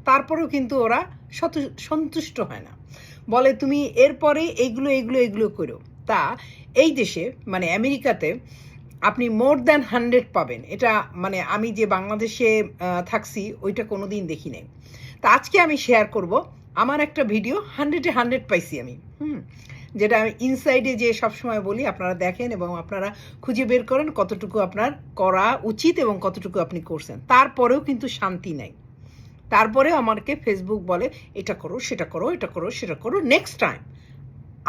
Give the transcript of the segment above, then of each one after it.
তারপরেও কিন্তু ওরা সন্তুষ্ট হয় না, বলে তুমি এরপরে এইগুলো এগুলো এগুলো করো। তা এই দেশে মানে আমেরিকাতে আপনি মোর দ্যান 100 পাবেন, এটা মানে আমি যে বাংলাদেশে থাকছি ওইটা কোনো দিন দেখি নাই। তা আজকে আমি শেয়ার করব আমার একটা ভিডিও 100-এ 100 পাইছি আমি, যেটা আমি ইনসাইডে যে সবসময় বলি আপনারা দেখেন এবং আপনারা খুঁজে বের করেন কতটুকু আপনার করা উচিত এবং কতটুকু আপনি করছেন। তারপরেও কিন্তু শান্তি নাই, তারপরেও আমাকে ফেসবুক বলে এটা করো সেটা করো, এটা করো সেটা করো, নেক্সট টাইম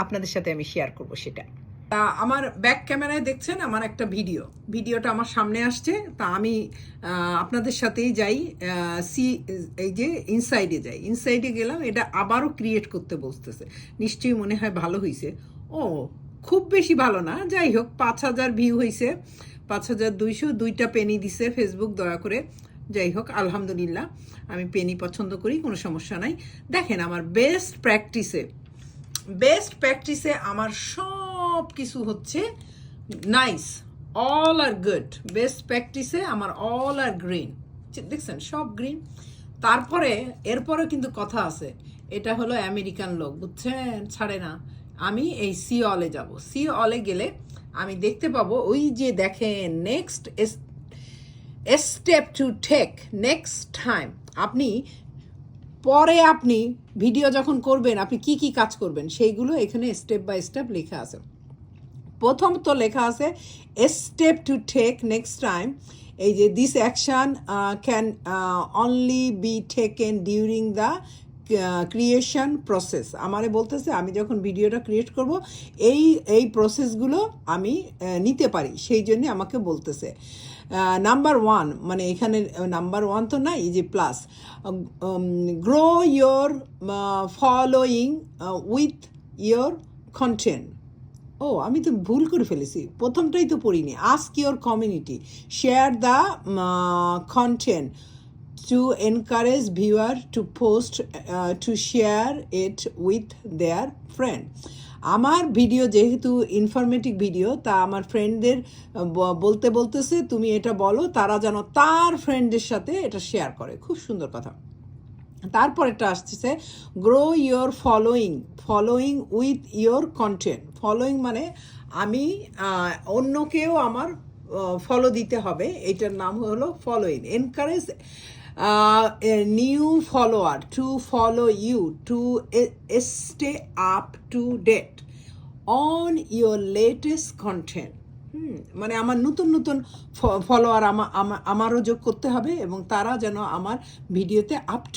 আপনাদের সাথে আমি শেয়ার করব সেটা। তা আমার ব্যাক ক্যামেরায় দেখছেন আমার একটা ভিডিওটা আমার সামনে আসছে। তা আমি আপনাদের সাথেই যাই, এই যে ইনসাইডে গেলাম, এটা আবারও ক্রিয়েট করতে বসতেছে। নিশ্চয়ই মনে হয় ভালো হয়েছে। ও খুব বেশি ভালো না, যাই হোক 5,000 ভিউ হয়েছে, 5,200, 2টা পেনি দিছে ফেসবুক দয়া করে। যাই হোক আলহামদুলিল্লাহ, আমি পেনি পছন্দ করি, কোনো সমস্যা নাই। দেখেন আমার বেস্ট প্র্যাকটিসে আমার সব কিছু হচ্ছে নাইস, অল আর গুড। বেস্ট প্র্যাকটিসে আমার অল আর গ্রিন, দেখছেন সব গ্রিন। তারপরে এরপরে কিন্তু কথা আছে, এটা হলো আমেরিকান লোক, বুঝছেন, ছাড়ে না। আমি এই সি অলে যাব, সি অলে গেলে আমি দেখতে পাবো ওই যে দেখেন next step to take next time. আপনি পরে আপনি ভিডিও যখন করবেন আপনি কি কি কাজ করবেন সেইগুলো এখানে স্টেপ বাই স্টেপ লেখা আছে। প্রথম তো লেখা আছে step to take next time, এই যে this action can only be taken during the creation process. আমারে বলতেছে আমি যখন ভিডিওটা ক্রিয়েট করব এই প্রসেসগুলো আমি নিতে পারি, সেই জন্যে আমাকে বলতেছে। নাম্বার 1 মানে এখানে নাম্বার 1 তো নাই, এই যে plus grow your following with your content. ও আমি তো ভুল করে ফেলেছি, প্রথমটাই তো পড়িনি। Ask your community share the content to encourage viewer to post to share it with their friend. আমার ভিডিও যেহেতু ইনফরমেটিভ ভিডিও, তা আমার ফ্রেন্ডদের বলতেছে তুমি এটা বলো, তারা যেন তার ফ্রেন্ডের সাথে এটা শেয়ার করে। খুব সুন্দর কথা। তারপর এটা আসতেছে grow your following with your content. Following মানে আমি অন্যকেও আমার ফলো দিতে হবে, এটার নাম হলো following. Encourage new follower to follow you to stay up to date on your latest content. মানে আমার নতুন ফলোয়ার আমারও যোগ করতে হবে এবং তারা যেন আমার ভিডিওতে আপ টু